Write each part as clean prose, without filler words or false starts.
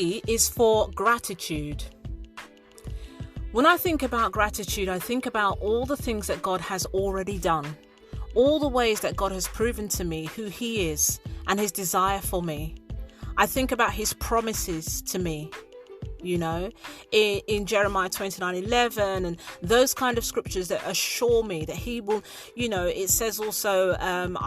G is for gratitude. When I think about gratitude, I think about all the things that God has already done, all the ways that God has proven to me who he is and his desire for me. I think about his promises to me, in Jeremiah 29:11 and those kind of scriptures that assure me that he will, it says also,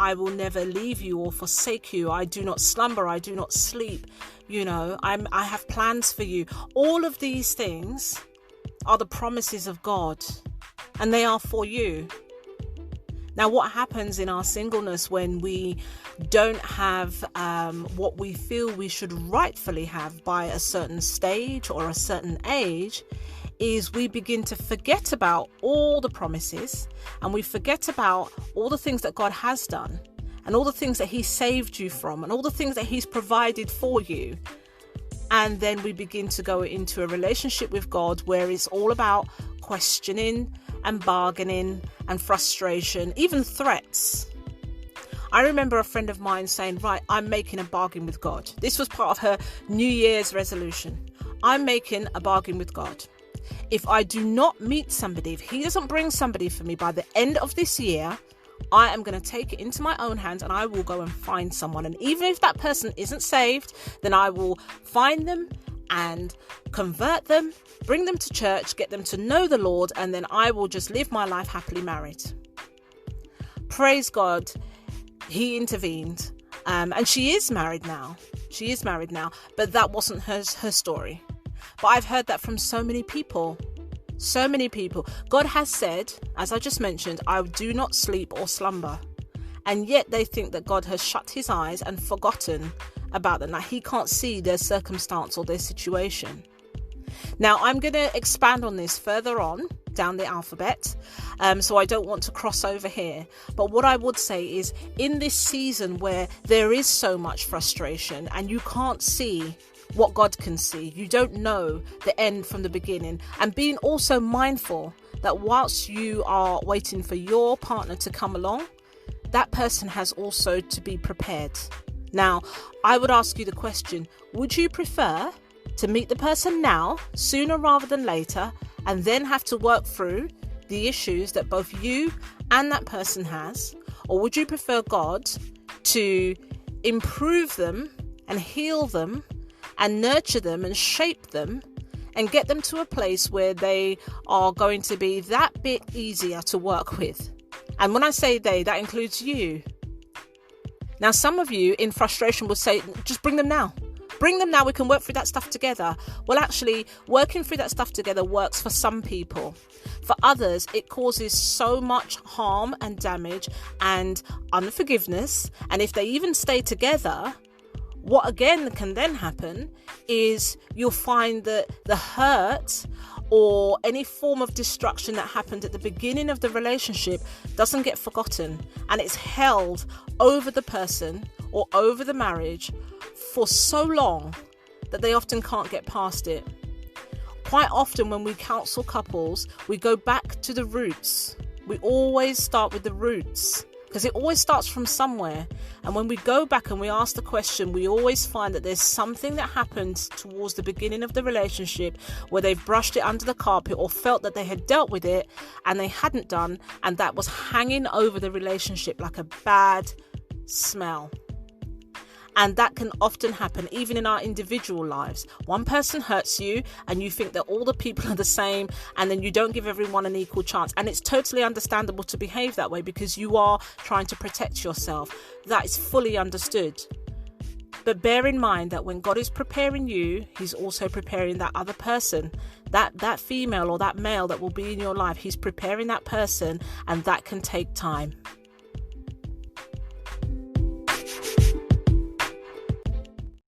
I will never leave you or forsake you. I do not slumber. I do not sleep. I have plans for you. All of these things are the promises of God, and they are for you. Now, what happens in our singleness when we don't have what we feel we should rightfully have by a certain stage or a certain age is we begin to forget about all the promises, and we forget about all the things that God has done and all the things that he saved you from and all the things that he's provided for you. And then we begin to go into a relationship with God where it's all about questioning and bargaining and frustration, even threats. I remember a friend of mine saying, right, I'm making a bargain with God. This was part of her New Year's resolution. I'm making a bargain with God. If I do not meet somebody, if he doesn't bring somebody for me by the end of this year, I am going to take it into my own hands and I will go and find someone. And even if that person isn't saved, then I will find them and convert them, bring them to church, get them to know the Lord, and then I will just live my life happily married. Praise God, he intervened, and she is married now. But that wasn't her story. But I've heard that from so many people. God has said, as I just mentioned, I do not sleep or slumber. And yet they think that God has shut his eyes and forgotten about them. Now, he can't see their circumstance or their situation. Now, I'm going to expand on this further on down the alphabet, so I don't want to cross over here. But what I would say is, in this season where there is so much frustration and you can't see what God can see, you don't know the end from the beginning, and being also mindful that whilst you are waiting for your partner to come along, that person has also to be prepared. Now, I would ask you the question, would you prefer to meet the person now, sooner rather than later, and then have to work through the issues that both you and that person has? Or would you prefer God to improve them and heal them and nurture them and shape them and get them to a place where they are going to be that bit easier to work with? And when I say they, that includes you. Now, some of you in frustration will say, just bring them now. Bring them now, we can work through that stuff together. Well, actually, working through that stuff together works for some people. For others, it causes so much harm and damage and unforgiveness. And if they even stay together, what again can then happen is you'll find that the hurt or any form of destruction that happened at the beginning of the relationship doesn't get forgotten, and it's held over the person or over the marriage for so long that they often can't get past it. Quite often when we counsel couples, we go back to the roots. We always start with the roots, because it always starts from somewhere. And when we go back and we ask the question, we always find that there's something that happened towards the beginning of the relationship where they've brushed it under the carpet or felt that they had dealt with it and they hadn't done, and that was hanging over the relationship like a bad smell. And that can often happen even in our individual lives. One person hurts you and you think that all the people are the same, and then you don't give everyone an equal chance. And it's totally understandable to behave that way because you are trying to protect yourself. That is fully understood. But bear in mind that when God is preparing you, he's also preparing that other person, that female or that male that will be in your life. He's preparing that person, and that can take time.